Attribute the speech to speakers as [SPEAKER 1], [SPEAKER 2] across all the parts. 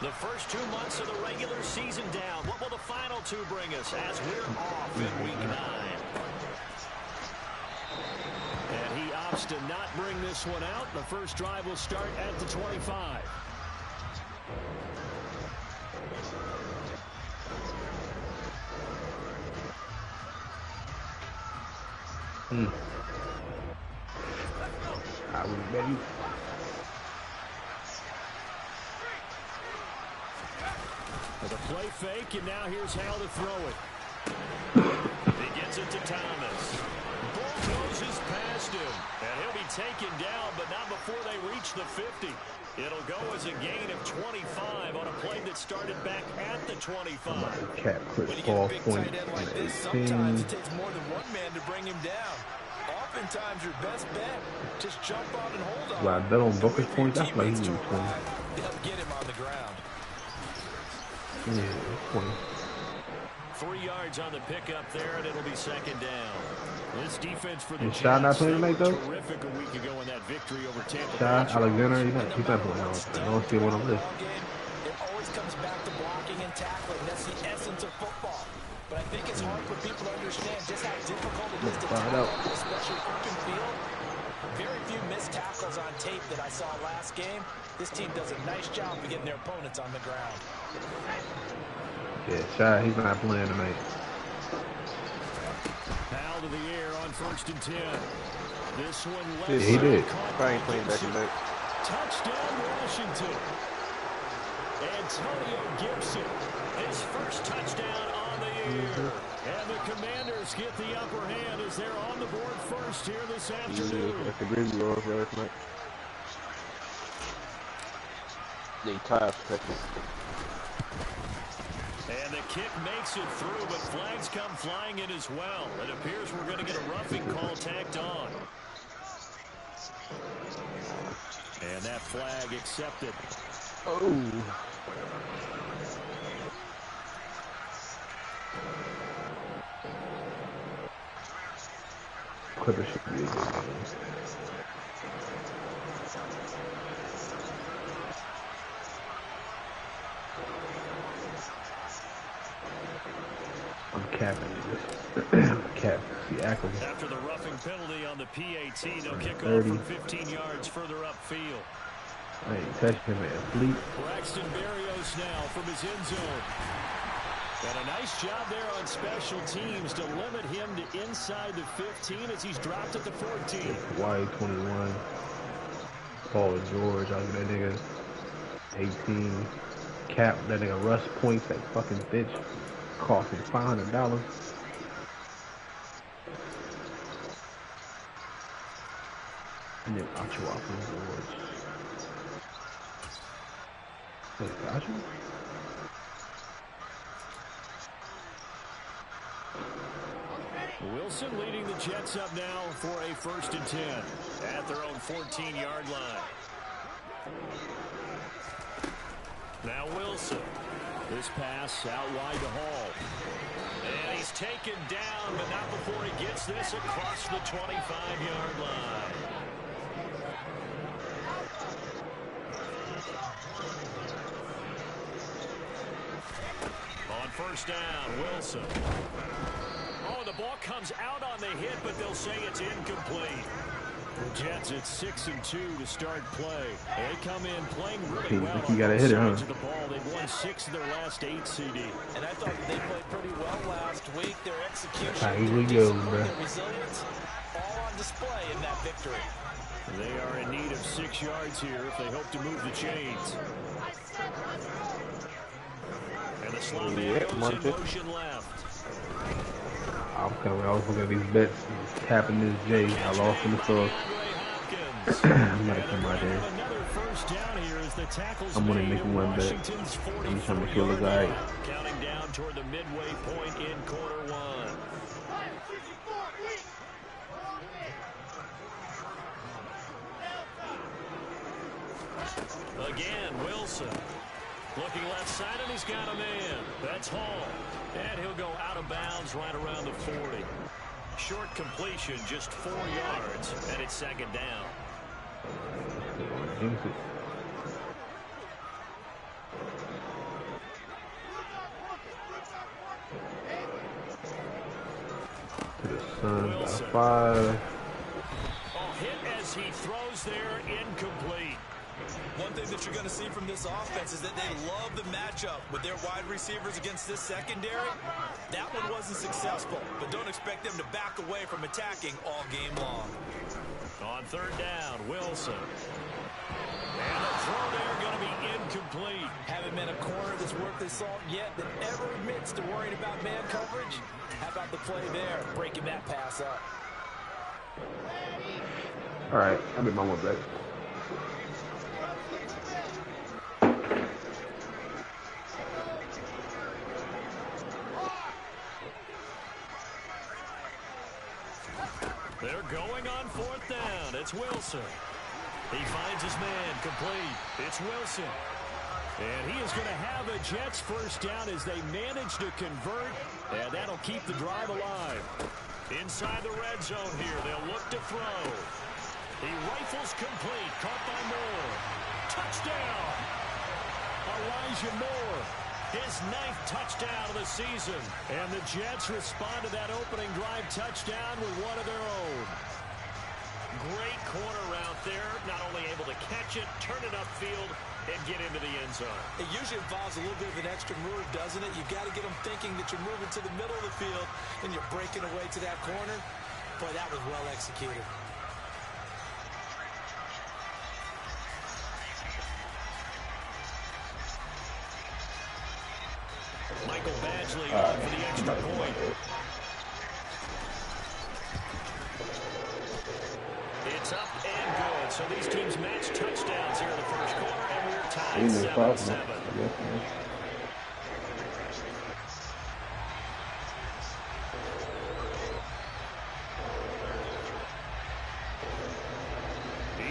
[SPEAKER 1] The first 2 months of the regular season down. What will the final two bring us as we're off in week 9? And he opts to not bring this one out. The first drive will start at the 25.
[SPEAKER 2] I was ready.
[SPEAKER 1] With a play fake, and now here's how to throw it. He gets it to Thomas. Ball closes past him, and he'll be taken down, but not before they reach the 50. It'll go as a gain of 25 on a play that started back at the 25.
[SPEAKER 2] Cat Chris Paul point like this,
[SPEAKER 3] sometimes it takes more than one man to bring him down. Oftentimes your best bet, just jump on and hold on.
[SPEAKER 2] Well, I bet on Booker's point. That's like he's 20.
[SPEAKER 3] They'll get him on the ground.
[SPEAKER 2] Yeah, 20.
[SPEAKER 1] 3 yards on the pickup there, and it'll be second down. This defense for the
[SPEAKER 2] Shot not playing tonight, though?
[SPEAKER 1] Terrific a week ago in that victory over Tampa.
[SPEAKER 2] Shot, Alexander, he's not playing now. I don't see him on the list.
[SPEAKER 3] It always comes back to blocking and tackling. That's the essence of football. But I think it's hard for people to understand just how difficult it is to tackle, especially open field. Very few missed tackles on tape that I saw last game. This team does a nice job of getting their opponents on the ground.
[SPEAKER 2] Yeah, Shy, he's not playing tonight.
[SPEAKER 1] Foul to the air on 1st and 10. This one left.
[SPEAKER 2] Yeah, he did.
[SPEAKER 4] Probably ain't playing back tonight.
[SPEAKER 1] Touchdown, Washington. Antonio Gibson, his first touchdown on the year. And the Commanders get the upper hand as they're on the board first here this afternoon.
[SPEAKER 4] That's the Grizzlies off last night. They tied protected.
[SPEAKER 1] And the kick makes it through, but flags come flying in as well. It appears we're going to get a roughing call tacked on. And that flag accepted.
[SPEAKER 4] Oh.
[SPEAKER 2] Clippers should be a good game. I'm capping this. Cap. Siakam.
[SPEAKER 1] After the roughing penalty on the PAT, they'll kick off from 15 yards further upfield.
[SPEAKER 2] I ain't touched him at Fleet.
[SPEAKER 1] Braxton Berrios now from his end zone. And a nice job there on special teams to limit him to inside the 15 as he's dropped at the 14.
[SPEAKER 2] Hawaii 21. Paul George, I'll give that nigga 18. Cap, that nigga Russ points, that fucking bitch. Cost him $500. And then Achua from George. Wait, Achua?
[SPEAKER 1] Wilson leading the Jets up now for a 1st and 10 at their own 14-yard line. Now Wilson. This pass out wide to Hall. And he's taken down, but not before he gets this across the 25-yard line. On 1st down, Wilson. Oh, the ball comes out on the hit, but they'll say it's incomplete. The Jets at 6-2 to start play. They come in playing really well.
[SPEAKER 2] You gotta hit it, huh?
[SPEAKER 1] The ball. They've won 6 of their last 8 CD.
[SPEAKER 3] And I thought they played pretty well last week. Their execution,
[SPEAKER 2] Here we go, bro.
[SPEAKER 3] their resilience, all on display in that victory.
[SPEAKER 1] They are in need of 6 yards here if they hope to move the chains. And the slow man goes in motion left.
[SPEAKER 2] I was looking at these bets, tapping this J. I lost in the sauce. I'm gonna come right there. I'm gonna make one bet. I'm trying to feel the guy.
[SPEAKER 1] Counting down toward the midway point in quarter 1. Again, Wilson. Looking left side, and he's got a man. That's Hall. And he'll go out of bounds right around the 40. Short completion, just 4 yards, and it's 2nd down.
[SPEAKER 2] son. Got
[SPEAKER 1] Wilson.
[SPEAKER 2] 5.
[SPEAKER 1] Hit as he throws there, incomplete.
[SPEAKER 3] One thing that you're going to see from this offense is that they love the matchup with their wide receivers against this secondary. That one wasn't successful, but don't expect them to back away from attacking all game long.
[SPEAKER 1] On third down, Wilson. And the throw there going to be incomplete.
[SPEAKER 3] Haven't met a corner that's worth his salt yet that ever admits to worrying about man coverage. How about the play there, breaking that pass up?
[SPEAKER 2] All right, I'll be my one back.
[SPEAKER 1] They're going on fourth down. It's Wilson. He finds his man, complete. It's Wilson. And he is going to have a Jets first down as they manage to convert. And that'll keep the drive alive. Inside the red zone here, they'll look to throw. He rifles complete, caught by Moore. Touchdown! Elijah Moore, his 9th touchdown of the season. And the Jets respond to that opening drive touchdown with one of their own. Great corner route there, not only able to catch it, turn it upfield, and get into the end zone.
[SPEAKER 3] It usually involves a little bit of an extra move, doesn't it? You've got to get them thinking that you're moving to the middle of the field and you're breaking away to that corner. Boy, that was well executed.
[SPEAKER 1] Michael Badgley on for the extra point. It's up and good. So these teams match touchdowns here in the first quarter, and we're tied 7-7.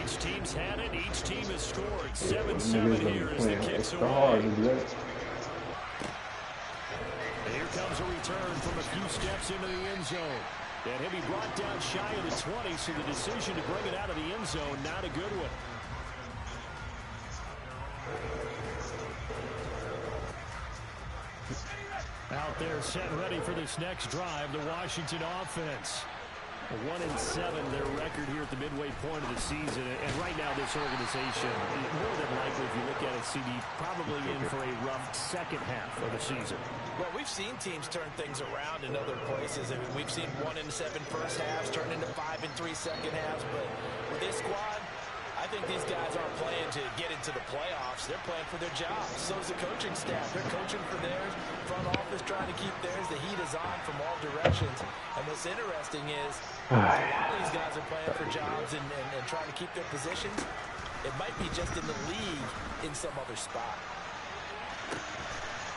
[SPEAKER 1] Each team's had it. Each team has scored. 7-7 here as the kicks away. And here comes a return from a few steps into the end zone. And he'll be brought down shy of the 20, so the decision to bring it out of the end zone, not a good one. Out there set ready for this next drive, the Washington offense. 1-7 their record here at the midway point of the season. And right now this organization, more than likely if you look at it, CD, probably in for a rough second half of the season.
[SPEAKER 3] Well, we've seen teams turn things around in other places. I mean, we've seen 1-7 first halves turn into 5-3 second halves. But with this squad, I think these guys aren't playing to get into the playoffs. They're playing for their jobs. So is the coaching staff. They're coaching for theirs. Front office trying to keep theirs. The heat is on from all directions. And what's interesting is a lot of these guys are playing for jobs and trying to keep their positions. It might be just in the league in some other spot.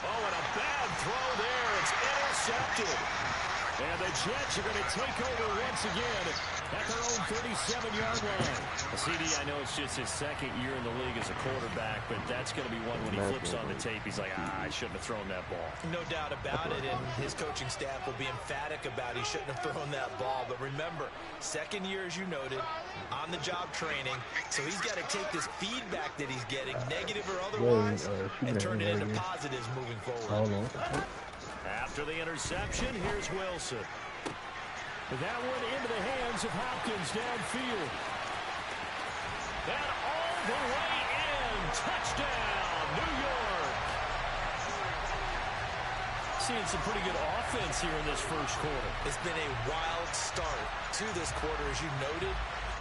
[SPEAKER 1] Oh, and a bad throw there. It's intercepted. And the Jets are going to take over once again at their own 37-yard line. CD, I know it's just his second year in the league as a quarterback, but that's going to be one when he flips on the tape. He's like, I shouldn't have thrown that ball.
[SPEAKER 3] No doubt about it, and his coaching staff will be emphatic about he shouldn't have thrown that ball. But remember, second year, as you noted, on-the-job training, so he's got to take this feedback that he's getting, negative or otherwise, and turn it into positives moving forward.
[SPEAKER 1] After the interception, here's Wilson. That one into the hands of Hopkins downfield. And all the way in. Touchdown, New York. Seeing some pretty good offense here in this first quarter.
[SPEAKER 3] It's been a wild start to this quarter, as you noted.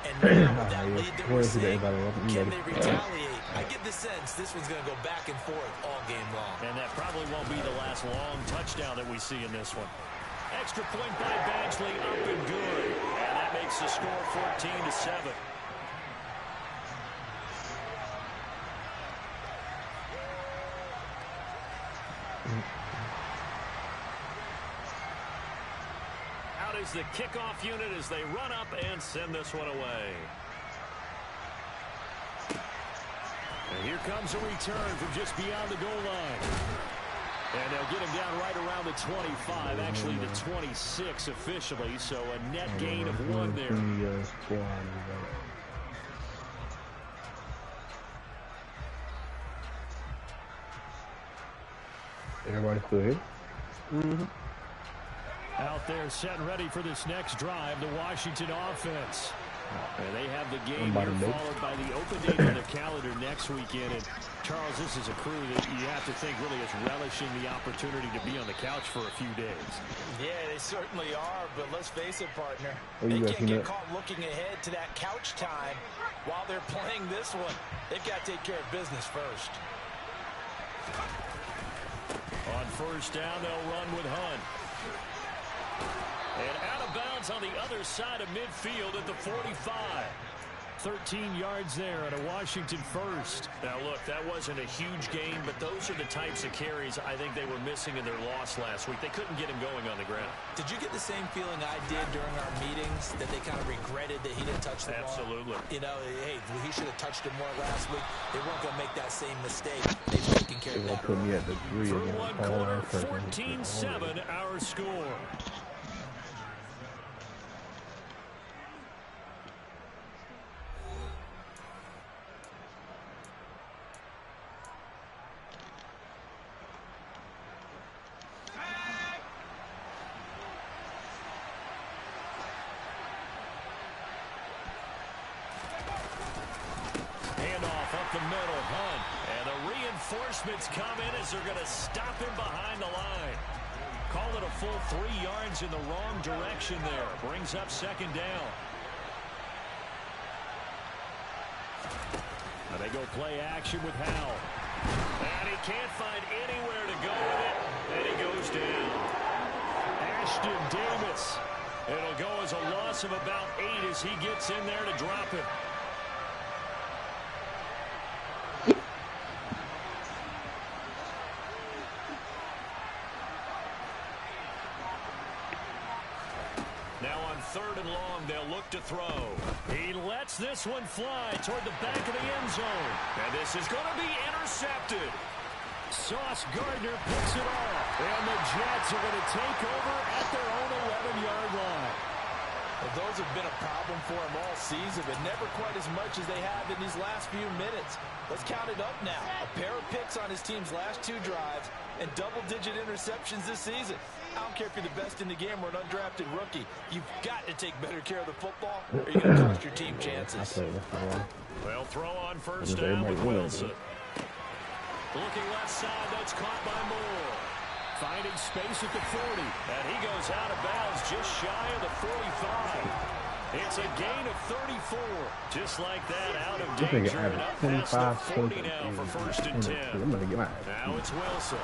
[SPEAKER 3] And now with that lead that we're seeing, can they retaliate? I get the sense this one's going to go back and forth all game long.
[SPEAKER 1] And that probably won't be the last long touchdown that we see in this one. Extra point by Badgley, up and good. And that makes the score 14-7. Out is the kickoff unit as they run up and send this one away. And here comes a return from just beyond the goal line. And they'll get him down right around the 25, actually the 26 officially, so a net gain of 1 there.
[SPEAKER 2] Everybody still here?
[SPEAKER 1] Out there set and ready for this next drive, the Washington offense. And they have the game here followed by the open date on their calendar next weekend. And Charles, this is a crew that you have to think really is relishing the opportunity to be on the couch for a few days.
[SPEAKER 3] Yeah, they certainly are, but let's face it, partner. They can't get caught looking ahead to that couch time while they're playing this one. They've got to take care of business first.
[SPEAKER 1] On first down, they'll run with Hunt. And out of bounds on the other side of midfield at the 45. 13 yards there at a Washington first. Now, look, that wasn't a huge gain, but those are the types of carries I think they were missing in their loss last week. They couldn't get him going on the ground.
[SPEAKER 3] Did you get the same feeling I did during our meetings, that they kind of regretted that he didn't touch the ball?
[SPEAKER 1] Absolutely.
[SPEAKER 3] You know, hey, he should have touched it more last week. They weren't going to make that same mistake. They've taken care of that.
[SPEAKER 2] Put me at the 3
[SPEAKER 1] Through one quarter, 14-7 our score. Reinforcements come in as they're going to stop him behind the line. Call it a full 3 yards in the wrong direction there. Brings up second down. Now they go play action with Howell. And he can't find anywhere to go with it. And he goes down. Ashton Davis. It'll go as a loss of about 8 as he gets in there to drop it. Now on third and long, they'll look to throw. He lets this one fly toward the back of the end zone. And this is going to be intercepted. Sauce Gardner picks it off. And the Jets are going to take over at their own 11-yard line.
[SPEAKER 3] Well, those have been a problem for them all season, but never quite as much as they have in these last few minutes. Let's count it up now. A pair of picks on his team's last 2 drives and double-digit interceptions this season. I don't care if you're the best in the game or an undrafted rookie. You've got to take better care of the football or you're going to cost your team chances.
[SPEAKER 1] They'll throw on first down with Wilson. Looking left side, that's caught by Moore. Finding space at the 40. And he goes out of bounds just shy of the 45. It's a gain of 34. Just like that, out of danger. And up past the 40 now for first and 10. Now it's Wilson.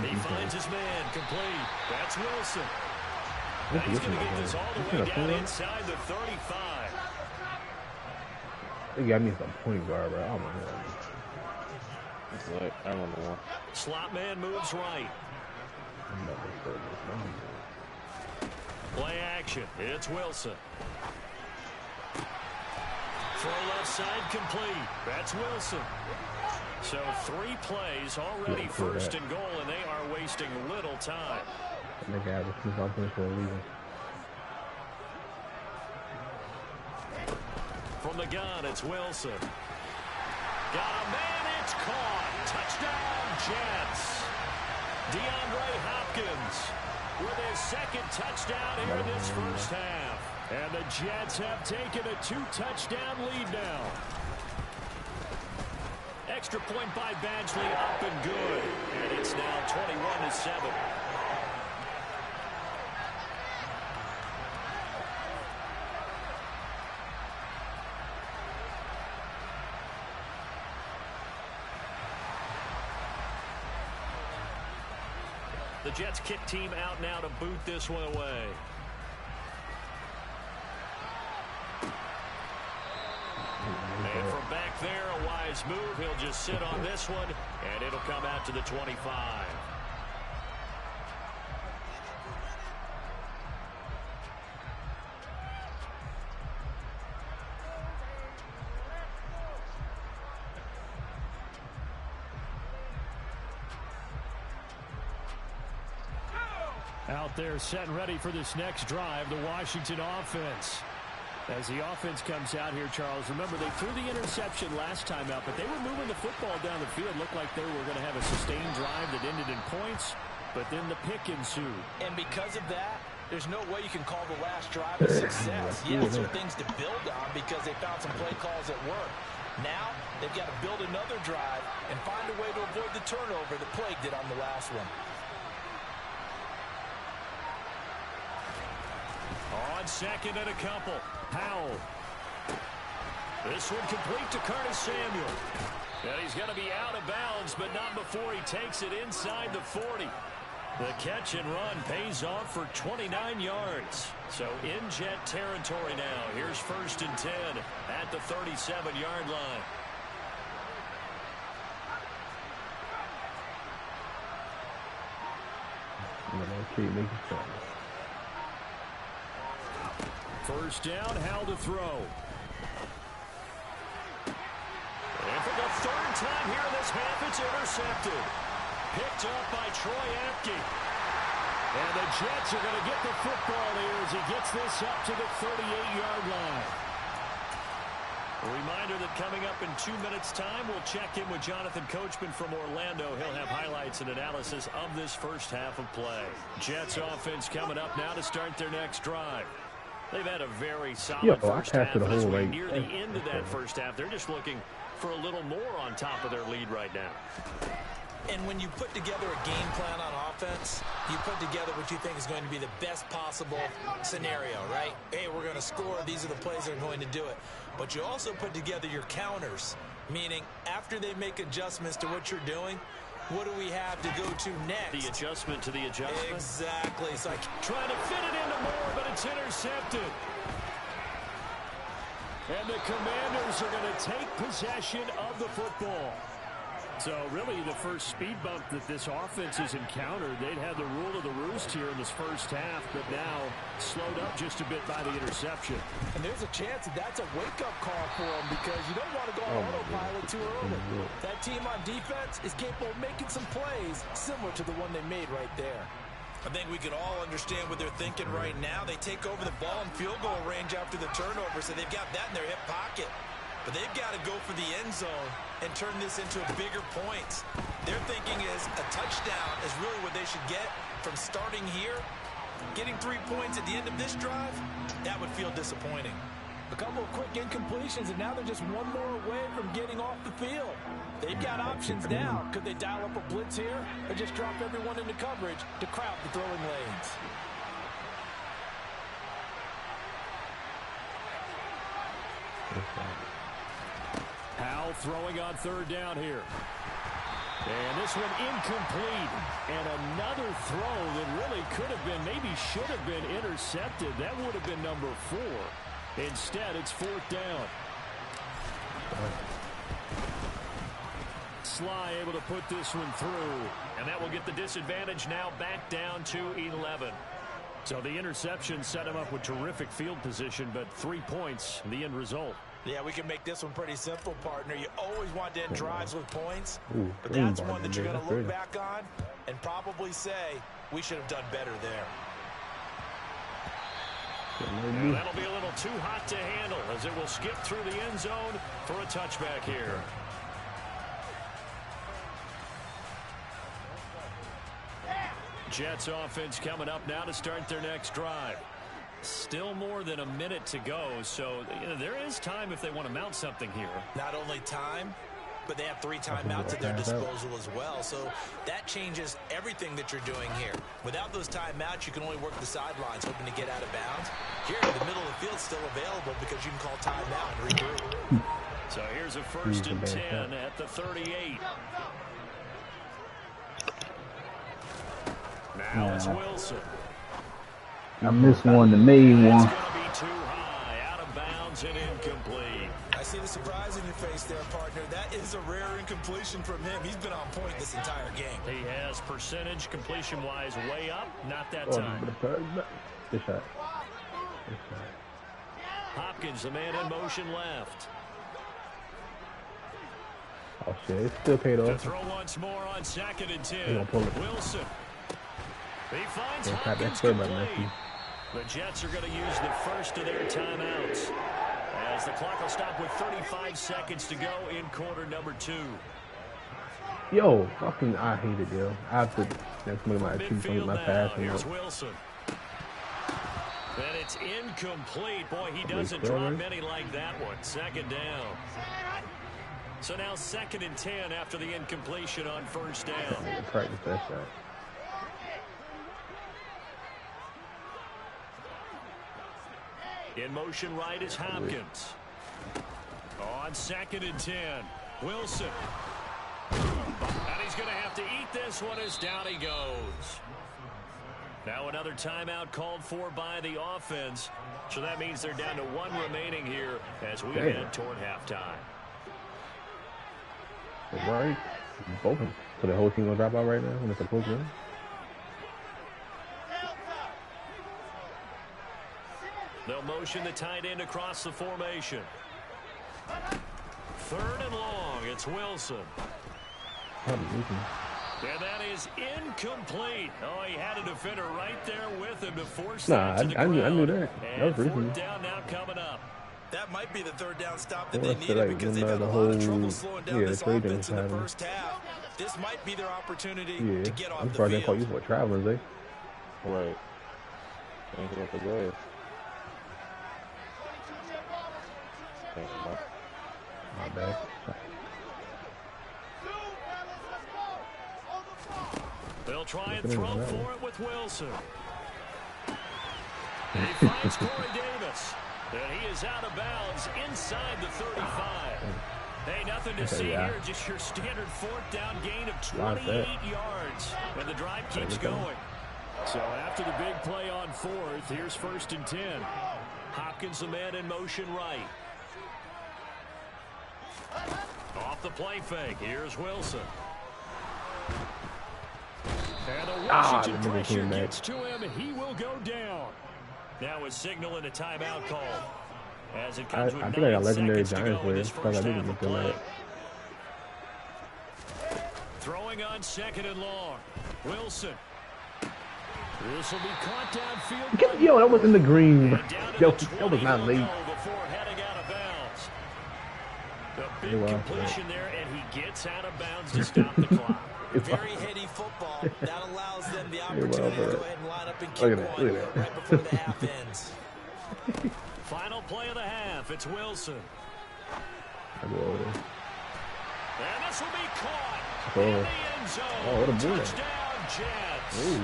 [SPEAKER 1] He finds his man complete. That's Wilson. Now he's going to get this all the way down inside the 35.
[SPEAKER 2] They got me some point guard, bro. Oh my god.
[SPEAKER 4] It's like, I don't know.
[SPEAKER 1] Slot man moves right. Play action. It's Wilson. Throw left side complete. That's Wilson. So 3 plays already first and goal, and they are wasting little time. From the gun, it's Wilson. Got a man, it's caught. Touchdown, Jets. DeAndre Hopkins with his second touchdown here in this first half. And the Jets have taken a 2-touchdown lead now. Extra point by Badgley up and good. And it's now 21-7. The Jets kick team out now to boot this one away. And from back there, a wise move. He'll just sit on this one, and it'll come out to the 25. Out there set and ready for this next drive, the Washington offense. As the offense comes out here, Charles, remember they threw the interception last time out, but they were moving the football down the field. Looked like they were going to have a sustained drive that ended in points. but then the pick ensued.
[SPEAKER 3] And because of that, there's no way you can call the last drive a success. Yes, there are things to build on because they found some play calls that work. Now, they've got to build another drive and find a way to avoid the turnover that plagued it on the last one.
[SPEAKER 1] On second and a couple, Powell. This one complete to Curtis Samuel. And he's going to be out of bounds, but not before he takes it inside the 40. The catch and run pays off for 29 yards. So in Jet territory now. Here's 1st and 10 at the 37-yard line. First down, Howell to throw. And for the 3rd time here in this half, it's intercepted. Picked up by Troy Apke. And the Jets are going to get the football here as he gets this up to the 38-yard line. A reminder that coming up in 2 minutes' time, we'll check in with Jonathan Coachman from Orlando. He'll have highlights and analysis of this first half of play. Jets offense coming up now to start their next drive. They've had a very solid first half, but as we near the end of that first half, they're just looking for a little more on top of their lead right now.
[SPEAKER 3] And when you put together a game plan on offense, you put together what you think is going to be the best possible scenario, right? Hey, we're going to score. These are the plays that are going to do it. But you also put together your counters, meaning after they make adjustments to what you're doing, what do we have to go to next?
[SPEAKER 1] The adjustment to the adjustment?
[SPEAKER 3] Exactly. So
[SPEAKER 1] trying to fit it into Moore, but it's intercepted. And the Commanders are going to take possession of the football. So really the first speed bump that this offense has encountered, they'd had the rule of the roost here in this first half, but now slowed up just a bit by the interception.
[SPEAKER 3] And there's a chance that that's a wake-up call for them because you don't want to go on autopilot too early. That team on defense is capable of making some plays similar to the one they made right there. I think we can all understand what they're thinking right now. They take over the ball in field goal range after the turnover, so they've got that in their hip pocket. But they've got to go for the end zone and turn this into bigger points. Their thinking is a touchdown is really what they should get from starting here. Getting 3 points at the end of this drive, that would feel disappointing. A couple of quick incompletions, and now they're just one more away from getting off the field. They've got options now. Could they dial up a blitz here or just drop everyone into coverage to crowd the throwing lanes?
[SPEAKER 1] Powell throwing on 3rd down here. And this one incomplete. And another throw that really could have been, maybe should have been intercepted. That would have been number 4. Instead, it's 4th down. Sly able to put this one through. And that will get the disadvantage now back down to 11. So the interception set him up with terrific field position, but 3 points, the end result.
[SPEAKER 3] Yeah, we can make this one pretty simple, partner. You always want to end drives with points, but that's one that you're going to look back on and probably say, we should have done better there.
[SPEAKER 1] And that'll be a little too hot to handle as it will skip through the end zone for a touchback here. Jets offense coming up now to start their next drive. Still more than a minute to go, so there is time if they want to mount something here.
[SPEAKER 3] Not only time, but they have 3 timeouts at their disposal as well, so that changes everything that you're doing here. Without those timeouts, you can only work the sidelines, hoping to get out of bounds. Here, the middle of the field is still available because you can call timeout and regroup.
[SPEAKER 1] So here's a 1st and 10 at the 38. Now it's Wilson.
[SPEAKER 5] I missed one, the main one.
[SPEAKER 1] It's going to be too high, out of bounds and incomplete.
[SPEAKER 3] I see the surprise in your face there, partner. That is a rare incompletion from him. He's been on point this entire game.
[SPEAKER 1] He has percentage completion-wise way up, not that time.
[SPEAKER 2] Good shot.
[SPEAKER 1] Hopkins, the man in motion left.
[SPEAKER 2] Oh shit, it's still paid
[SPEAKER 1] To
[SPEAKER 2] off.
[SPEAKER 1] throw once more on 2nd and 10. Wilson. He finds
[SPEAKER 2] Yeah,
[SPEAKER 1] Hopkins complete. The Jets are going to use the first of their timeouts as the clock will stop with 35 seconds to go in quarter number 2.
[SPEAKER 2] Yo, fucking, I hate it, yo. I have to next look at my
[SPEAKER 1] Midfield
[SPEAKER 2] my
[SPEAKER 1] now.
[SPEAKER 2] pass and
[SPEAKER 1] Here's Wilson. And it's incomplete. Boy, he doesn't
[SPEAKER 2] throw
[SPEAKER 1] draw
[SPEAKER 2] it?
[SPEAKER 1] many like that one. Second down. So now 2nd and 10 after the incompletion on first down.
[SPEAKER 2] practice that shot.
[SPEAKER 1] In motion right is Hopkins. On 2nd and 10. Wilson. And he's going to have to eat this one as down he goes. Now another timeout called for by the offense. So that means they're down to 1 remaining here as we head toward halftime.
[SPEAKER 2] Right. Both of them. So the whole team gonna drop out right now when it's supposed to.
[SPEAKER 1] They'll motion the tight end across the formation. 3rd and long. It's Wilson. And that is incomplete. Oh, he had a defender right there with him to force that to the ground.
[SPEAKER 2] I knew that.
[SPEAKER 1] And
[SPEAKER 2] That was
[SPEAKER 1] 4th down now coming up.
[SPEAKER 3] That might be the 3rd down stop that
[SPEAKER 2] Well,
[SPEAKER 3] they needed
[SPEAKER 2] like
[SPEAKER 3] because they've had
[SPEAKER 2] the
[SPEAKER 3] a lot
[SPEAKER 2] whole-
[SPEAKER 3] of trouble slowing down
[SPEAKER 2] yeah,
[SPEAKER 3] this
[SPEAKER 2] trade
[SPEAKER 3] offense in the
[SPEAKER 2] happened.
[SPEAKER 3] first half. This might be their opportunity
[SPEAKER 2] Yeah,
[SPEAKER 3] to get off
[SPEAKER 2] I'm
[SPEAKER 3] the
[SPEAKER 2] surprised they call
[SPEAKER 3] field.
[SPEAKER 2] you for traveling, eh?
[SPEAKER 4] Right. Thank you for the glass.
[SPEAKER 2] My bad.
[SPEAKER 1] They'll try and throw for it with Wilson. He finds Corey Davis. And he is out of bounds inside the 35. Hey, nothing to see here. Just your standard 4th down gain of 28 yards. And the drive keeps going. So after the big play on 4th, here's 1st and 10. Hopkins the man in motion right. Off the play fake. Here's Wilson. And the Washington pressure gets to him, and he will go down. Now a signal and a timeout call. As it comes with
[SPEAKER 2] I think I got
[SPEAKER 1] 9
[SPEAKER 2] legendary
[SPEAKER 1] seconds to
[SPEAKER 2] Giants
[SPEAKER 1] go in
[SPEAKER 2] player.
[SPEAKER 1] this
[SPEAKER 2] Thought I
[SPEAKER 1] first
[SPEAKER 2] didn't
[SPEAKER 1] half of
[SPEAKER 2] get
[SPEAKER 1] play.
[SPEAKER 2] that.
[SPEAKER 1] Throwing on 2nd and long. Wilson. This will be caught downfield.
[SPEAKER 2] Yo, that was in the green. Yo,
[SPEAKER 1] Down to the
[SPEAKER 2] that was not
[SPEAKER 1] 20
[SPEAKER 2] late.
[SPEAKER 1] will go before heading out of bounds. The big completion there, and he gets out of bounds to stop the clock.
[SPEAKER 3] Very heady football. That allows them the opportunity to go ahead and line up and kick one right before the half ends.
[SPEAKER 1] Final play of the half. It's Wilson. And this will be caught in the end zone.
[SPEAKER 2] Oh, what a ball.
[SPEAKER 1] Touchdown, Jets.
[SPEAKER 2] Ooh.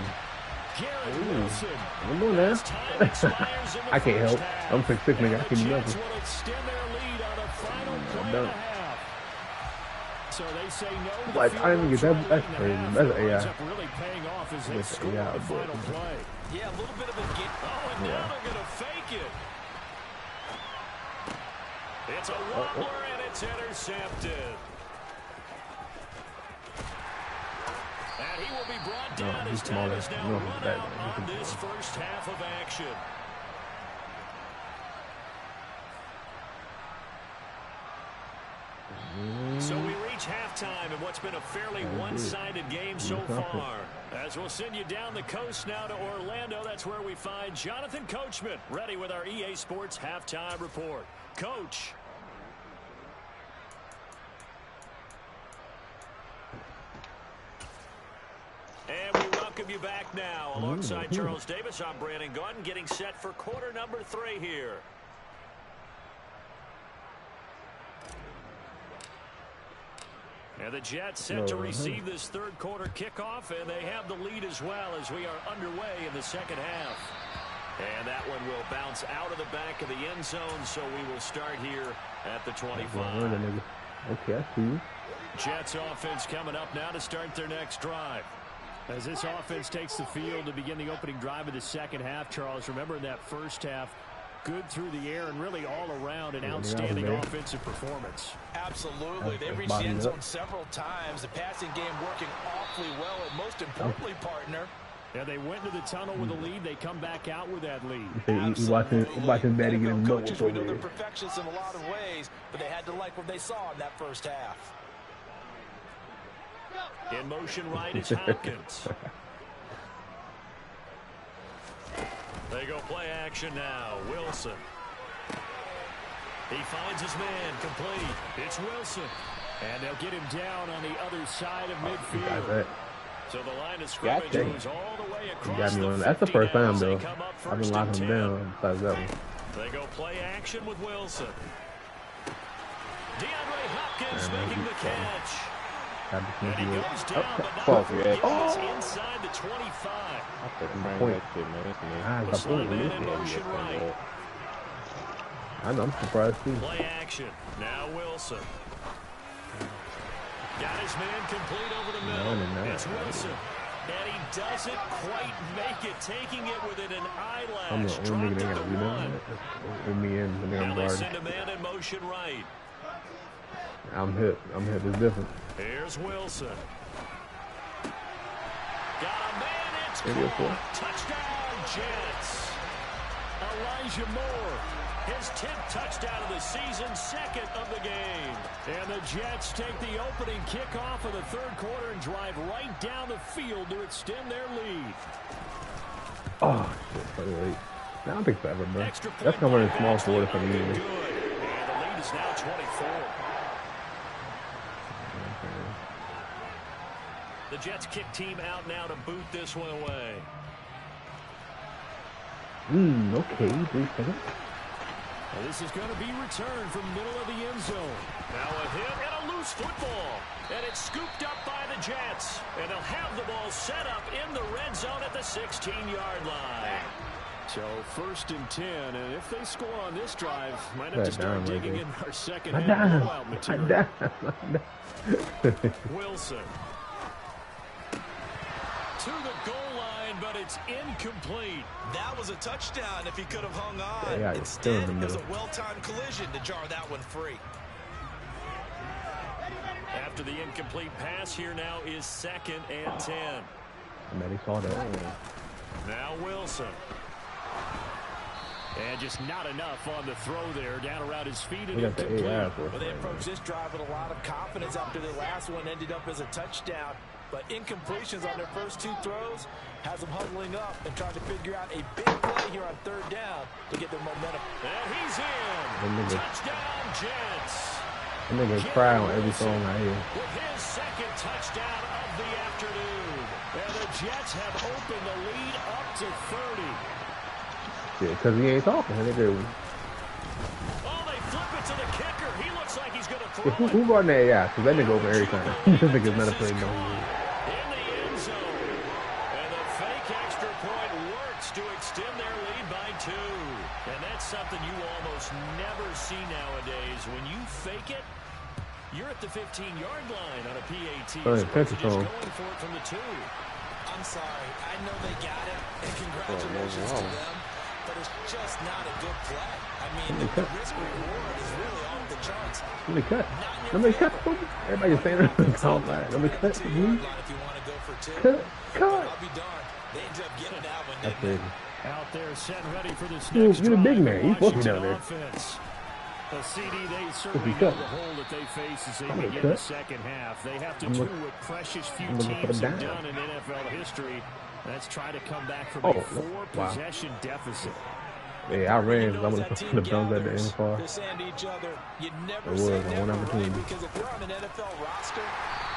[SPEAKER 1] Garrett Wilson.
[SPEAKER 2] I'm doing that.
[SPEAKER 1] Time expires in the
[SPEAKER 2] I can't help.
[SPEAKER 1] first half.
[SPEAKER 2] I'm 6'6", nigga. I
[SPEAKER 1] And
[SPEAKER 2] can do
[SPEAKER 1] the Jets
[SPEAKER 2] nothing.
[SPEAKER 1] will extend their lead on a final play of the half. So they say no to the
[SPEAKER 2] What?
[SPEAKER 1] field
[SPEAKER 2] I didn't get
[SPEAKER 1] goal
[SPEAKER 2] that.
[SPEAKER 1] try
[SPEAKER 2] That's
[SPEAKER 1] late in the
[SPEAKER 2] crazy.
[SPEAKER 1] half.
[SPEAKER 2] That's
[SPEAKER 1] It ends
[SPEAKER 2] AI.
[SPEAKER 1] up really paying off as they
[SPEAKER 2] That's
[SPEAKER 1] score
[SPEAKER 2] AI,
[SPEAKER 1] the
[SPEAKER 2] boy.
[SPEAKER 1] final play.
[SPEAKER 3] Yeah, a little bit of a get.
[SPEAKER 1] Oh, and now they're going to fake it. It's a wobbler, and it's intercepted. And he will be brought down as time is now run out on this first half of action. So we reach halftime in what's been a fairly one-sided game so far. As we'll send you down the coast now to Orlando, that's where we find Jonathan Coachman, ready with our EA Sports Halftime Report. Coach. And we welcome you back now. Alongside Charles Davis, I'm Brandon Gaudin, getting set for quarter number 3 here. And the Jets set to receive this third quarter kickoff, and they have the lead as well as we are underway in the second half. And that one will bounce out of the back of the end zone, so we will start here at the 25.
[SPEAKER 2] Okay, I see you.
[SPEAKER 1] Jets offense coming up now to start their next drive. As this offense takes the field to begin the opening drive of the second half, Charles, remember in that first half, good through the air and really all around an outstanding offensive performance.
[SPEAKER 3] Absolutely. They reached the end zone several times. The passing game working awfully well, and most importantly, partner.
[SPEAKER 1] Yeah, they went into the tunnel with a lead. They come back out with that lead.
[SPEAKER 2] You watching Betty get him
[SPEAKER 3] Coaches, we know they're perfectionists in a lot of ways, but they had to like what they saw in that first half.
[SPEAKER 1] In motion right is Hopkins. They go play action now. Wilson. He finds his man complete. It's Wilson. And they'll get him down on the other side of midfield. So the line of scrimmage goes all the way across the 50.
[SPEAKER 2] That's the first time, though. I've been locking him down besides that one.
[SPEAKER 1] They go play action with Wilson. DeAndre Hopkins making the catch. And he goes down, but not inside the 25. Man in motion right.
[SPEAKER 2] I'm surprised too.
[SPEAKER 1] Play action. Now Wilson. Got his man complete over the middle. It's Wilson. And he doesn't quite make it, taking it within an eyelash.
[SPEAKER 2] I'm the only nigga that got to do that. Me and the damn guard.
[SPEAKER 1] Send a man in motion right.
[SPEAKER 2] I'm hit. It's different.
[SPEAKER 1] Here's Wilson. Got a man. It's caught. Touchdown, Jets. Elijah Moore. His 10th touchdown of the season, second of the game. And the Jets take the opening kickoff of the third quarter and drive right down the field to extend their lead.
[SPEAKER 2] Oh, shit. Wait. I don't think so ever, bro. That's coming in small quarter for the evening.
[SPEAKER 1] And the lead is now 24. The Jets kick team out now to boot this one away.
[SPEAKER 2] Okay. 3 seconds.
[SPEAKER 1] Well, this is going to be returned from middle of the end zone. Now a hit and a loose football. And it's scooped up by the Jets. And they'll have the ball set up in the red zone at the 16-yard line. So 1st and 10, and if they score on this drive, might have to start digging in our second half blowout material. Wilson. To the goal line, but it's incomplete.
[SPEAKER 3] That was a touchdown if he could have hung on.
[SPEAKER 2] Yeah,
[SPEAKER 3] instead, it was a well-timed collision to jar that one free.
[SPEAKER 1] After the incomplete pass, here now is 2nd and 10.
[SPEAKER 2] I bet he saw that.
[SPEAKER 1] Now Wilson. And just not enough on the throw there, down around his feet and incomplete.
[SPEAKER 3] Well, they approached this drive with a lot of confidence after the last one ended up as a touchdown. But incompletions on their first 2 throws has them huddling up and trying to figure out a big play here on 3rd down to get their momentum.
[SPEAKER 1] And he's in. Touchdown, Jets.
[SPEAKER 2] I'm going to cry on every song I hear.
[SPEAKER 1] With his 2nd touchdown of the afternoon. And the Jets have opened the lead up to 30.
[SPEAKER 2] Yeah, because he ain't talking.
[SPEAKER 1] Oh, they flip it to the kicker. He looks like he's going to throw it.
[SPEAKER 2] Who brought that? Yeah, because that nigga over every time. This nigga's not a play no more.
[SPEAKER 1] In the end zone. And the fake extra point works to extend their lead by 2. And that's something you almost never see nowadays. When you fake it, you're at the 15-yard line on a PAT.
[SPEAKER 2] Oh,
[SPEAKER 1] just going for it from the 2.
[SPEAKER 3] I'm sorry. I know they got it, and congratulations to them. But it's just not a good play. I mean, the risk reward is really off the charts.
[SPEAKER 2] Let me cut. Everybody's saying that. Let me cut.
[SPEAKER 3] If you want to go for 2.
[SPEAKER 2] Cut.
[SPEAKER 3] I'll be darned. They end up getting that one.
[SPEAKER 2] That's crazy.
[SPEAKER 1] Out there, set ready for this next
[SPEAKER 2] you're the big man. You're supposed to be down there.
[SPEAKER 1] A CD they certainly know the hole that they face as they begin the second half. They have to do what precious few teams have done in NFL history. Let's try to come back from a 4-possession deficit.
[SPEAKER 2] Yeah, I ran because I want to put the thumbs at the end far.
[SPEAKER 3] You never
[SPEAKER 2] it was one opportunity.
[SPEAKER 3] Because if you're on an NFL roster,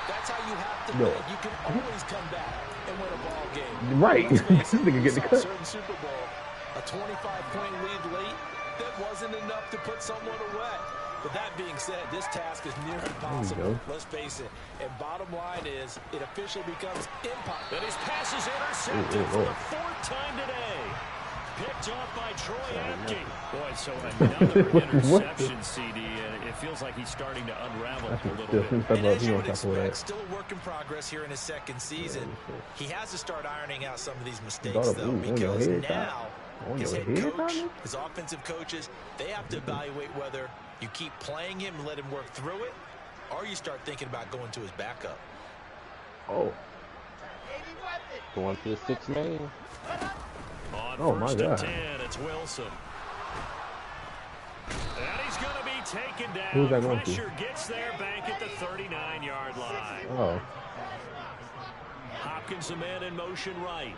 [SPEAKER 3] that's how you have to play. You can always come back and win a ball game.
[SPEAKER 2] Right. This nigga get the cut.
[SPEAKER 3] Certain Super Bowl, a 25-point lead late, that wasn't enough to put someone away. But that being said, this task is near impossible. Let's face it. And bottom line is, it officially becomes impossible.
[SPEAKER 1] And his pass is intercepted for the 4th time today. Picked off by Troy Apke. Boy, so another interception, CD, and it feels like he's starting to unravel a little bit.
[SPEAKER 3] And as you would expect, still a work in progress here in his 2nd season. He has to start ironing out some of these mistakes, though, because now his head coach, his offensive coaches, they have to evaluate whether you keep playing him and let him work through it, or you start thinking about going to his backup.
[SPEAKER 2] Oh.
[SPEAKER 4] Going to the 6 man.
[SPEAKER 1] On 1st and 10, it's Wilson. And he's going to be taken down.
[SPEAKER 2] Who's that going
[SPEAKER 1] Pressure gets there back at the 39-yard line.
[SPEAKER 2] Oh.
[SPEAKER 1] Hopkins, a man in motion right.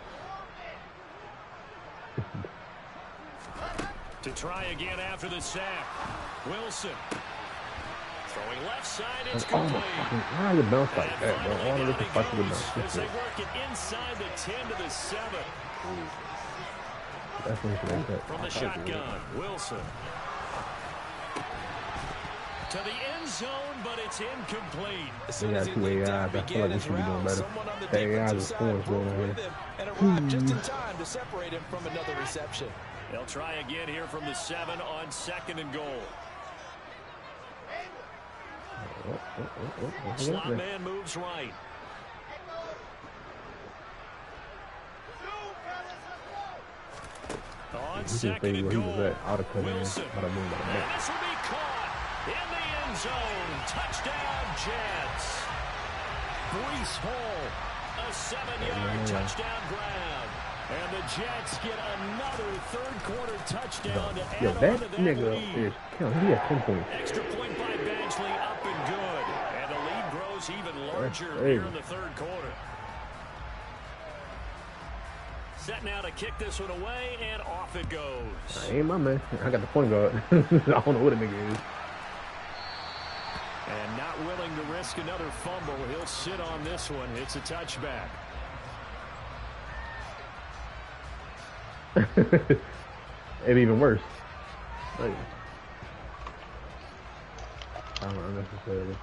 [SPEAKER 1] To try again after the sack. Wilson. Throwing left side, it's
[SPEAKER 2] Oh my
[SPEAKER 1] complete.
[SPEAKER 2] fucking, why you bounce like that, bro?
[SPEAKER 1] Finally
[SPEAKER 2] All of
[SPEAKER 1] down
[SPEAKER 2] this
[SPEAKER 1] he
[SPEAKER 2] is fucking
[SPEAKER 1] goes
[SPEAKER 2] bounce.
[SPEAKER 1] as they work it inside the 10 to the 7.
[SPEAKER 2] That's when you like that.
[SPEAKER 1] From the shotgun, Wilson. To the end zone, but it's incomplete.
[SPEAKER 3] As
[SPEAKER 2] They
[SPEAKER 3] soon as
[SPEAKER 2] got
[SPEAKER 3] he
[SPEAKER 2] two
[SPEAKER 3] laid
[SPEAKER 2] AIs.
[SPEAKER 3] down,
[SPEAKER 2] I feel
[SPEAKER 3] began
[SPEAKER 2] like we
[SPEAKER 3] his
[SPEAKER 2] should be doing
[SPEAKER 3] round,
[SPEAKER 2] better.
[SPEAKER 3] someone on the
[SPEAKER 2] The AIs
[SPEAKER 3] defensive
[SPEAKER 2] is
[SPEAKER 3] side
[SPEAKER 2] phones
[SPEAKER 3] broke
[SPEAKER 2] going on
[SPEAKER 3] with
[SPEAKER 2] here.
[SPEAKER 3] him and arrived just in time to separate him from another reception.
[SPEAKER 1] They'll try again here from the 7 on 2nd and goal. Slot man moves right. On 2nd and goal, Wilson. And this will be caught in the end zone. Touchdown, Jets. Breece Hall, a 7-yard touchdown grab. And the Jets get another third-quarter touchdown to add
[SPEAKER 2] Yo,
[SPEAKER 1] on
[SPEAKER 2] that
[SPEAKER 1] to that
[SPEAKER 2] nigga
[SPEAKER 1] lead.
[SPEAKER 2] is killing. He has 10 points.
[SPEAKER 1] Extra point by Badgley, up and good. And the lead grows even larger
[SPEAKER 2] Hey.
[SPEAKER 1] here in the third quarter. Set now to kick this one away, and off it goes.
[SPEAKER 2] Ain't my man. I got the point guard. I don't know what a nigga is.
[SPEAKER 1] And not willing to risk another fumble, he'll sit on this one. It's a touchback.
[SPEAKER 2] It's even worse. Like, I don't know, unnecessarily.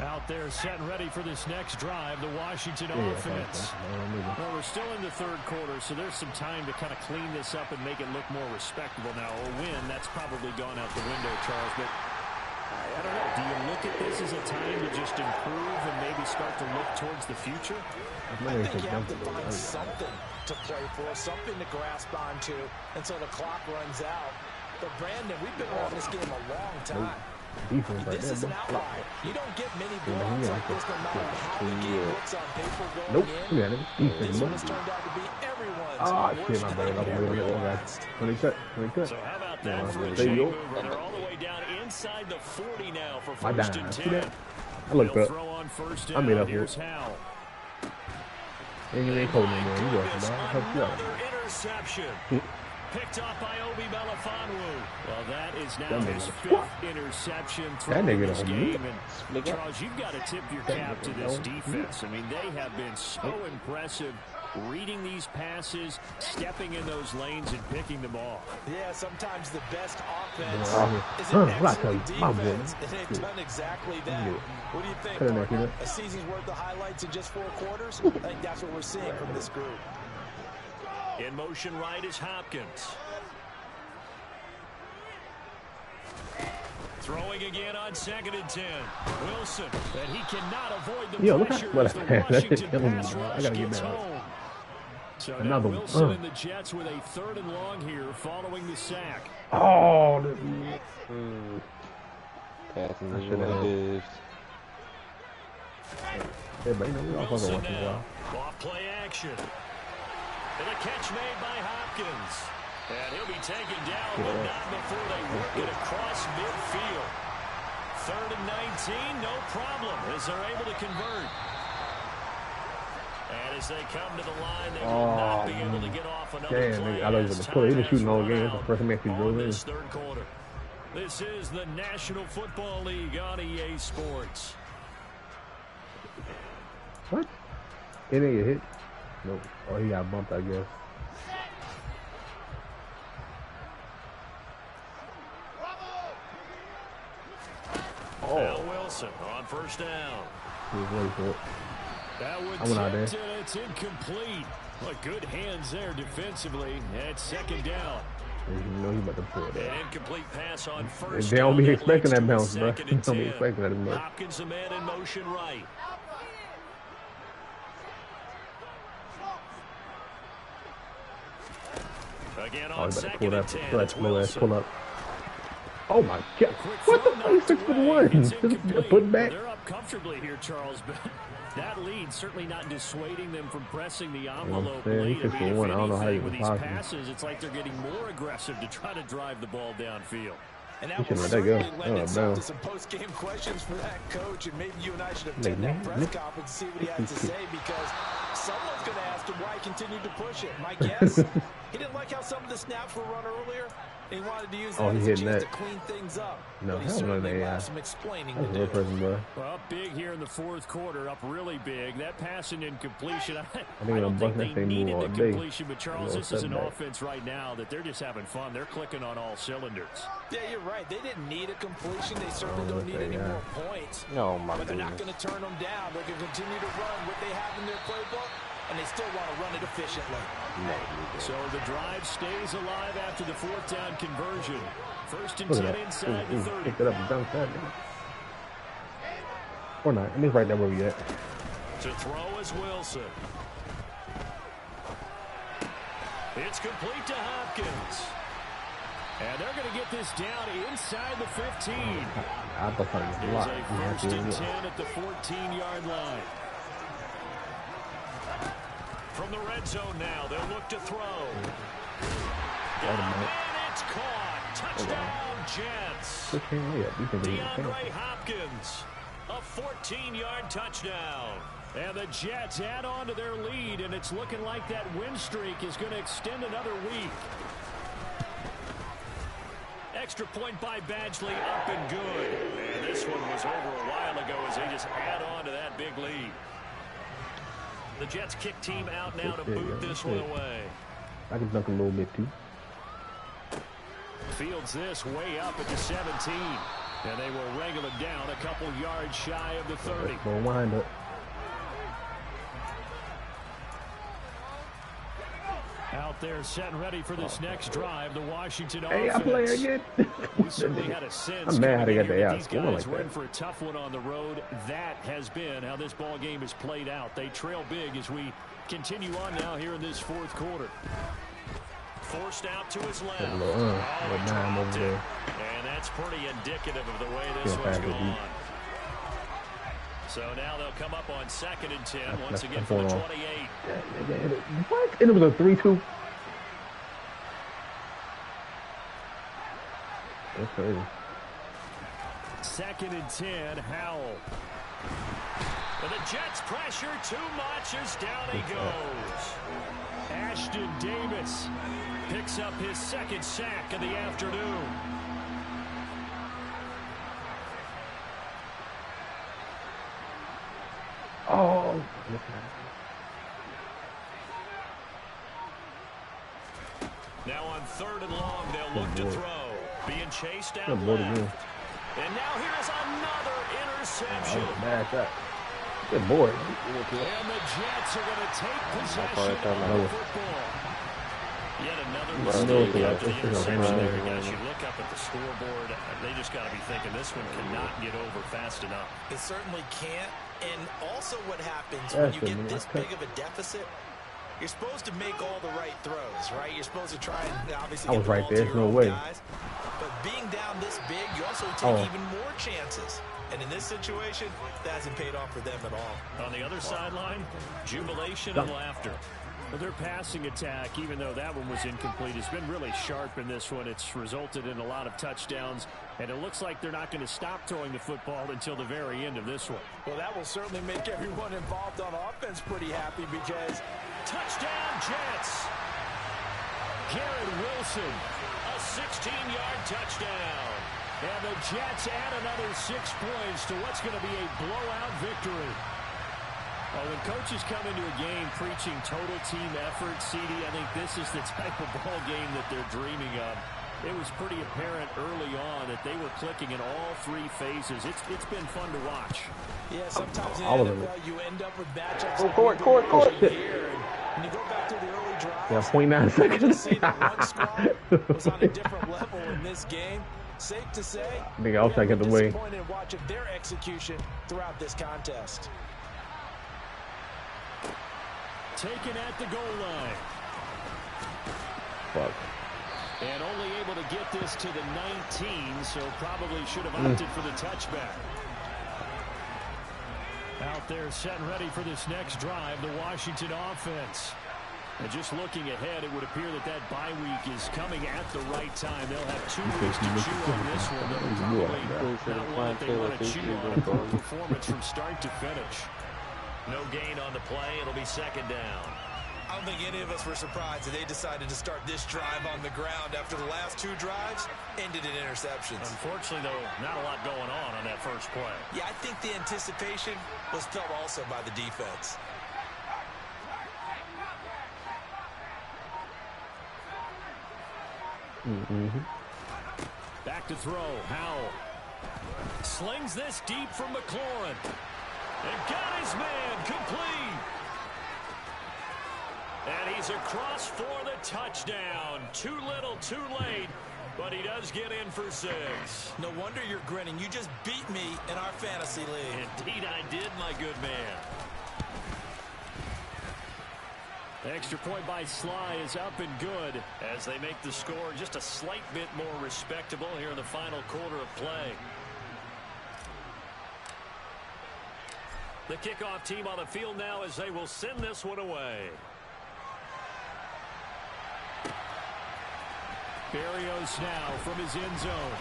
[SPEAKER 1] Out there setting ready for this next drive, the Washington offense. Well, we're still in the third quarter, so there's some time to kind of clean this up and make it look more respectable now. A win, that's probably gone out the window, Charles, but I don't know. Do you look at this as a time to just improve and maybe start to look towards the future?
[SPEAKER 3] I think you have to find something to play for, something to grasp onto until the clock runs out. But Brandon, we've been around this game a long time.
[SPEAKER 2] Defense right
[SPEAKER 3] This
[SPEAKER 2] there,
[SPEAKER 3] is an
[SPEAKER 2] bro.
[SPEAKER 3] outlier. You don't get many blowouts like this no matter how the game looks on paper going
[SPEAKER 2] Nope.
[SPEAKER 3] in.
[SPEAKER 2] Yeah, defense.
[SPEAKER 3] This one has turned out to be everyone's
[SPEAKER 2] Ah,
[SPEAKER 3] worst
[SPEAKER 2] shit, my bad. I was waiting on that guy. When he cut.
[SPEAKER 1] So how about that for a
[SPEAKER 2] There
[SPEAKER 1] chain
[SPEAKER 2] you
[SPEAKER 1] mover?
[SPEAKER 2] go.
[SPEAKER 1] They're all the way down inside the 40 now for
[SPEAKER 2] My
[SPEAKER 1] first
[SPEAKER 2] dime.
[SPEAKER 1] and
[SPEAKER 2] See
[SPEAKER 1] 10.
[SPEAKER 2] that? I looked
[SPEAKER 1] They'll
[SPEAKER 2] up.
[SPEAKER 1] throw on first
[SPEAKER 2] I
[SPEAKER 1] down.
[SPEAKER 2] made up for
[SPEAKER 1] Here's
[SPEAKER 2] it.
[SPEAKER 1] Howell.
[SPEAKER 2] And you ain't cold no more. You
[SPEAKER 1] Goodness,
[SPEAKER 2] welcome, dog. Help you out.
[SPEAKER 1] another interception. Picked off by Obi Melifonwu. Well, that is now
[SPEAKER 2] That
[SPEAKER 1] his
[SPEAKER 2] nigga-
[SPEAKER 1] 5th interception
[SPEAKER 2] That
[SPEAKER 1] thrown in
[SPEAKER 2] nigga
[SPEAKER 1] this
[SPEAKER 2] don't
[SPEAKER 1] game.
[SPEAKER 2] move.
[SPEAKER 1] And Charles, you've got to tip your cap to this defense. I mean, they have been so impressive reading these passes, stepping in those lanes, and picking them off.
[SPEAKER 3] Yeah, sometimes the best offense is
[SPEAKER 2] Huh,
[SPEAKER 3] an
[SPEAKER 2] what I tell
[SPEAKER 3] excellent
[SPEAKER 2] you, my boy.
[SPEAKER 3] defense, and they've done exactly that.
[SPEAKER 2] Yeah.
[SPEAKER 3] What do you think,
[SPEAKER 2] Cut in there,
[SPEAKER 3] partner?
[SPEAKER 2] Peter.
[SPEAKER 3] A season's worth of highlights in just 4 quarters? I think that's what we're seeing from this group.
[SPEAKER 1] In motion right is Hopkins. Throwing again on 2nd and 10. Wilson, and he cannot avoid the
[SPEAKER 2] Yo, look
[SPEAKER 1] pressure
[SPEAKER 2] at what
[SPEAKER 1] as the
[SPEAKER 2] I had. That shit
[SPEAKER 1] Washington
[SPEAKER 2] killing me,
[SPEAKER 1] pass
[SPEAKER 2] bro. I
[SPEAKER 1] rush
[SPEAKER 2] gotta get
[SPEAKER 1] gets
[SPEAKER 2] that out.
[SPEAKER 1] home. So now
[SPEAKER 2] Another one.
[SPEAKER 1] Wilson and the Jets with a 3rd and long here following the sack.
[SPEAKER 2] Oh, this
[SPEAKER 4] Passing
[SPEAKER 2] I
[SPEAKER 4] is
[SPEAKER 2] should
[SPEAKER 4] what
[SPEAKER 2] have.
[SPEAKER 4] it is.
[SPEAKER 2] Yeah, but you know, we all fucking
[SPEAKER 1] Wilson
[SPEAKER 2] watching a
[SPEAKER 1] now,
[SPEAKER 2] while.
[SPEAKER 1] off play action. And a catch made by Hopkins. And he'll be taken down, but not before they work it across midfield. 3rd and 19, no problem, as they're able to convert. And as they come to the line, they will not be able to get off another
[SPEAKER 2] Damn,
[SPEAKER 1] play.
[SPEAKER 2] nigga, I thought he was
[SPEAKER 1] as
[SPEAKER 2] gonna pull it. He was
[SPEAKER 1] time
[SPEAKER 2] shooting
[SPEAKER 1] has
[SPEAKER 2] all
[SPEAKER 1] run
[SPEAKER 2] game. That's the
[SPEAKER 1] out
[SPEAKER 2] first time he actually
[SPEAKER 1] on
[SPEAKER 2] drove in.
[SPEAKER 1] this third quarter. This is the National Football League on EA Sports.
[SPEAKER 2] What? He didn't get hit? Nope. Oh, he got bumped, I guess.
[SPEAKER 1] Al Wilson on first down.
[SPEAKER 2] He was waiting for it.
[SPEAKER 1] That would
[SPEAKER 2] I went out
[SPEAKER 1] tipped,
[SPEAKER 2] there.
[SPEAKER 1] and it's incomplete. But good hands there defensively. It's 2nd down.
[SPEAKER 2] You know he about to pull it.
[SPEAKER 1] An incomplete pass on first
[SPEAKER 2] They don't be
[SPEAKER 1] down.
[SPEAKER 2] expecting
[SPEAKER 1] leads
[SPEAKER 2] that
[SPEAKER 1] to a
[SPEAKER 2] bounce, bro.
[SPEAKER 1] 2nd
[SPEAKER 2] They
[SPEAKER 1] and
[SPEAKER 2] don't be
[SPEAKER 1] 10.
[SPEAKER 2] expecting that as much.
[SPEAKER 1] Hopkins, the man in motion right. Again
[SPEAKER 2] Oh,
[SPEAKER 1] on
[SPEAKER 2] he about to
[SPEAKER 1] 2nd
[SPEAKER 2] pull
[SPEAKER 1] and
[SPEAKER 2] that
[SPEAKER 1] 10.
[SPEAKER 2] slow
[SPEAKER 1] It's
[SPEAKER 2] ass
[SPEAKER 1] Wilson.
[SPEAKER 2] pull up. Oh my god.
[SPEAKER 1] Quick
[SPEAKER 2] What the
[SPEAKER 1] throw
[SPEAKER 2] fuck? He's
[SPEAKER 1] knocked
[SPEAKER 2] 6 foot
[SPEAKER 1] away.
[SPEAKER 2] 1.
[SPEAKER 1] It's
[SPEAKER 2] Just
[SPEAKER 1] incomplete.
[SPEAKER 2] putting back.
[SPEAKER 1] They're up comfortably here, Charles, but that lead certainly not dissuading them from pressing the envelope
[SPEAKER 2] saying,
[SPEAKER 1] late.
[SPEAKER 2] he's 6 foot 1. I don't know how he
[SPEAKER 1] with
[SPEAKER 2] was
[SPEAKER 1] these
[SPEAKER 2] possible.
[SPEAKER 1] passes, it's like they're getting more aggressive to try to drive the ball downfield.
[SPEAKER 3] And
[SPEAKER 2] He
[SPEAKER 3] that will
[SPEAKER 2] shouldn't let that go.
[SPEAKER 3] certainly lend
[SPEAKER 2] Oh,
[SPEAKER 3] itself
[SPEAKER 2] no.
[SPEAKER 3] to some post-game questions for that coach, and maybe you and I should
[SPEAKER 2] Like,
[SPEAKER 3] attend that
[SPEAKER 2] man,
[SPEAKER 3] press
[SPEAKER 2] look.
[SPEAKER 3] conference and see what he had to say, because someone's going to ask him why he continued to push it. My guess, He didn't like how some of the snaps were run earlier. He wanted to use
[SPEAKER 2] Oh,
[SPEAKER 3] that
[SPEAKER 2] he
[SPEAKER 3] as a
[SPEAKER 2] hitting
[SPEAKER 3] chance
[SPEAKER 2] that.
[SPEAKER 3] to clean things up.
[SPEAKER 2] No,
[SPEAKER 3] but he
[SPEAKER 2] hell no,
[SPEAKER 3] certainly
[SPEAKER 2] they
[SPEAKER 3] will have some explaining
[SPEAKER 2] That's
[SPEAKER 3] to
[SPEAKER 2] a real
[SPEAKER 3] do.
[SPEAKER 2] person, bro.
[SPEAKER 1] Well, up big here in the fourth quarter, up really big. That passing incompletion, I
[SPEAKER 2] they're
[SPEAKER 1] don't think
[SPEAKER 2] gonna bust
[SPEAKER 1] they
[SPEAKER 2] that thing
[SPEAKER 1] needed
[SPEAKER 2] all
[SPEAKER 1] the
[SPEAKER 2] day.
[SPEAKER 1] completion, but Charles,
[SPEAKER 2] A
[SPEAKER 1] this
[SPEAKER 2] little
[SPEAKER 1] is an
[SPEAKER 2] setback.
[SPEAKER 1] offense right now that they're just having fun. They're clicking on all cylinders.
[SPEAKER 3] Yeah, you're right. They didn't need a completion. They certainly don't need any more points.
[SPEAKER 4] Oh my
[SPEAKER 3] But they're not
[SPEAKER 4] goodness.
[SPEAKER 3] going to turn them down. They're going to continue to run what they have in their playbook, and they still want to run it efficiently.
[SPEAKER 1] So the drive stays alive after the fourth down conversion. First and
[SPEAKER 2] Look
[SPEAKER 1] 10
[SPEAKER 2] at that.
[SPEAKER 1] inside the 30.
[SPEAKER 2] Pick it up and dunk that. Or not. I mean, right there where we at.
[SPEAKER 1] To throw is Wilson. It's complete to Hopkins. And they're going to get this down inside the 15.
[SPEAKER 2] I thought something was
[SPEAKER 1] There's
[SPEAKER 2] blocked.
[SPEAKER 1] a first and 10 at the 14-yard line. From the red zone now, they'll look to throw. And it's caught. Touchdown, Jets. DeAndre Hopkins, a 14-yard touchdown. And the Jets add on to their lead, and it's looking like that win streak is going to extend another week. Extra point by Badgley, up and good. And this one was over a while ago as they just add on to that big lead. The Jets kick team out now to boot this one away.
[SPEAKER 2] I can dunk a little bit too.
[SPEAKER 1] Fields this way up at the 17. And they will wrangle it down a couple yards shy of the 30.
[SPEAKER 2] Well, wind up.
[SPEAKER 1] Out there set and ready for this next drive, the Washington
[SPEAKER 2] Hey,
[SPEAKER 1] offense.
[SPEAKER 2] I play again.
[SPEAKER 1] We certainly had a sense
[SPEAKER 2] I'm mad how they got
[SPEAKER 1] coming in
[SPEAKER 2] the
[SPEAKER 1] here that
[SPEAKER 2] out
[SPEAKER 1] these
[SPEAKER 2] score
[SPEAKER 1] guys
[SPEAKER 2] like
[SPEAKER 1] were in
[SPEAKER 2] that.
[SPEAKER 1] for a tough one on the road. That has been how this ball game has played out. They trail big as we continue on now here in this fourth quarter. Forced out to his left.
[SPEAKER 2] Little,
[SPEAKER 1] Oh,
[SPEAKER 2] little
[SPEAKER 1] he
[SPEAKER 2] dime
[SPEAKER 1] dropped
[SPEAKER 2] over
[SPEAKER 1] it.
[SPEAKER 2] there.
[SPEAKER 1] And that's pretty indicative of the way this
[SPEAKER 2] Yeah,
[SPEAKER 1] one's
[SPEAKER 2] back to
[SPEAKER 1] gone.
[SPEAKER 2] deep.
[SPEAKER 1] So now they'll come up on 2nd and 10 once
[SPEAKER 2] That's
[SPEAKER 1] again from the
[SPEAKER 2] going on.
[SPEAKER 1] 28.
[SPEAKER 2] What? And it was a 3-2. That's crazy.
[SPEAKER 1] 2nd and 10, Howell. But the Jets pressure too much as down he goes. Ashton Davis picks up his second sack of the afternoon.
[SPEAKER 2] Oh.
[SPEAKER 1] Now on 3rd and long, they'll look to throw. Being chased out
[SPEAKER 2] Good boy
[SPEAKER 1] left.
[SPEAKER 2] again.
[SPEAKER 1] And now here's another interception.
[SPEAKER 2] Bad shot. Good boy.
[SPEAKER 1] And the Jets are going to take possession of the football. Yet another mistake after the interception there, guys. You look up at the scoreboard, they just got to be thinking this one cannot get over fast enough.
[SPEAKER 3] It certainly can't. And also what happens when you get this big of a deficit, you're supposed to make all the right throws, right? You're supposed to try and obviously
[SPEAKER 2] I
[SPEAKER 3] get
[SPEAKER 2] was
[SPEAKER 3] the
[SPEAKER 2] right
[SPEAKER 3] ball to
[SPEAKER 2] there.
[SPEAKER 3] your
[SPEAKER 2] No
[SPEAKER 3] own
[SPEAKER 2] way.
[SPEAKER 3] guys. But being down this big, you also take even more chances. And in this situation, that hasn't paid off for them at all.
[SPEAKER 1] On the other sideline, jubilation and laughter. Well, their passing attack, even though that one was incomplete, has been really sharp in this one. It's resulted in a lot of touchdowns, and it looks like they're not going to stop throwing the football until the very end of this one.
[SPEAKER 3] Well, that will certainly make everyone involved on offense pretty happy because
[SPEAKER 1] touchdown Jets. Garrett Wilson, a 16-yard touchdown. And the Jets add another 6 points to what's going to be a blowout victory. Well, when coaches come into a game preaching total team effort, CD, I think this is the type of ball game that they're dreaming of. It was pretty apparent early on that they were clicking in all 3 phases. It's been fun to watch.
[SPEAKER 3] Yeah, sometimes in
[SPEAKER 2] all
[SPEAKER 3] the
[SPEAKER 2] of it.
[SPEAKER 3] NFL you end up with matchups.
[SPEAKER 2] Court.
[SPEAKER 3] Here, and you go back to the early drives.
[SPEAKER 2] Yeah, 0.9 seconds.
[SPEAKER 3] You just see that one squad was on a different level in this game. Safe to say,
[SPEAKER 2] Nigga, I'll take it away.
[SPEAKER 3] disappointed watching their execution throughout this contest.
[SPEAKER 1] Taken at the goal line.
[SPEAKER 2] Fuck.
[SPEAKER 1] And only able to get this to the 19, so probably should have opted for the touchback. Out there set and ready for this next drive, the Washington offense. And just looking ahead, it would appear that that bye week is coming at the right time. They'll have 2 weeks to chew on this one. They'll probably not one that they want to chew on a performance from start to finish. No gain on the play. It'll be 2nd down.
[SPEAKER 3] I don't think any of us were surprised that they decided to start this drive on the ground after the last 2 drives ended in interceptions.
[SPEAKER 1] Unfortunately, though, not a lot going on that first play.
[SPEAKER 3] Yeah, I think the anticipation was felt also by the defense.
[SPEAKER 1] Back to throw. Howell slings this deep from McLaurin. And got his man complete. And he's across for the touchdown. Too little, too late. But he does get in for 6.
[SPEAKER 3] No wonder you're grinning. You just beat me in our fantasy league.
[SPEAKER 1] Indeed I did, my good man. Extra point by Sly is up and good as they make the score just a slight bit more respectable here in the final quarter of play. The kickoff team on the field now as they will send this one away. Berrios now from his end zone.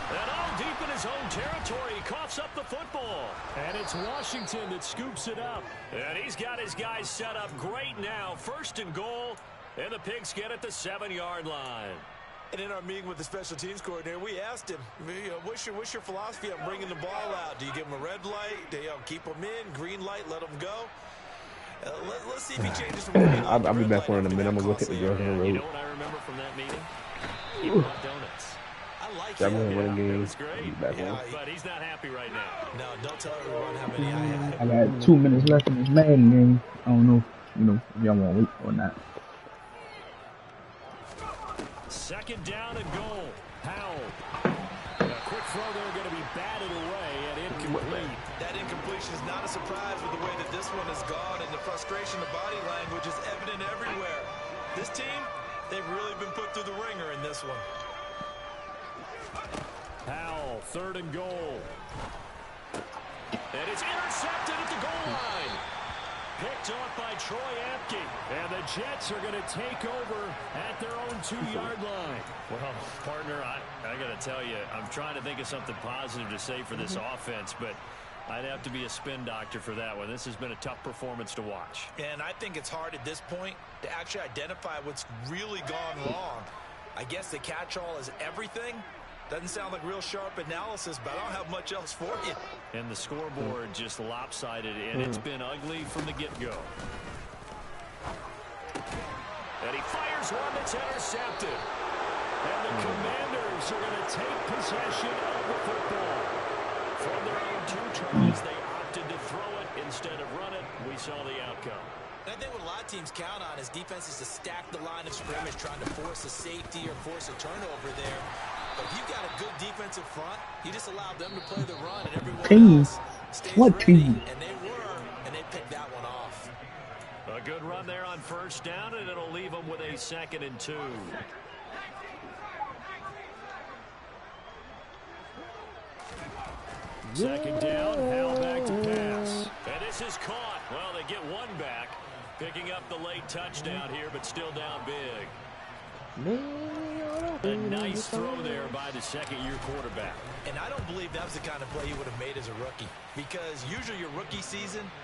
[SPEAKER 1] And all deep in his own territory, he coughs up the football. And it's Washington that scoops it up. And he's got his guys set up great now. 1st and goal, and the Pigs get at the 7-yard line.
[SPEAKER 3] And in our meeting with the special teams coordinator, we asked him, what's your philosophy on bringing the ball out? Do you give him a red light? Do you keep them in? Green light, let them go? Let's see if he changes from
[SPEAKER 2] I'll be back for in a minute. I'm going to look at the girls on the road.
[SPEAKER 1] You know what I remember from that meeting? He bought donuts.
[SPEAKER 3] I like
[SPEAKER 2] that.
[SPEAKER 3] it.
[SPEAKER 2] Winning game.
[SPEAKER 1] It's great. But he's not happy right now.
[SPEAKER 3] No, don't tell everyone how many I had.
[SPEAKER 5] I got 2 minutes left in this Madden game. I don't know, if y'all want to wait or not.
[SPEAKER 1] 2nd down and goal. Howell. A quick throw there going to be batted away and incomplete.
[SPEAKER 3] That incompletion is not a surprise with the way that this one has gone, and the frustration of body language is evident everywhere. This team, they've really been put through the ringer in this one.
[SPEAKER 1] Howell, 3rd and goal. And it's intercepted at the goal line. Picked off by Troy Apke. And the Jets are going to take over at their own 2-yard line. Well, partner, I got to tell you, I'm trying to think of something positive to say for this offense, but I'd have to be a spin doctor for that one. This has been a tough performance to watch.
[SPEAKER 3] And I think it's hard at this point to actually identify what's really gone wrong. I guess the catch-all is everything. Doesn't sound like real sharp analysis, but I don't have much else for you.
[SPEAKER 1] And the scoreboard just lopsided, and it's been ugly from the get-go. And he fires one that's intercepted. And the Commanders are going to take possession of the football. From their own 2 tries, they opted to throw it instead of run it. We saw the outcome.
[SPEAKER 3] And I think what a lot of teams count on is defenses to stack the line of scrimmage, trying to force a safety or force a turnover there. But if you've got a good defensive front, you just allow them to play the run, and everyone else stays ready. And they were, and they picked that one off.
[SPEAKER 1] A good run there on 1st down, and it'll leave them with a 2nd and 2. Second down, Howell back to pass. And this is caught. Well, they get one back, picking up the late touchdown here, but still down big. A nice throw there by the 2nd-year quarterback.
[SPEAKER 3] And I don't believe that was the kind of play he would have made as a rookie, because usually your rookie season,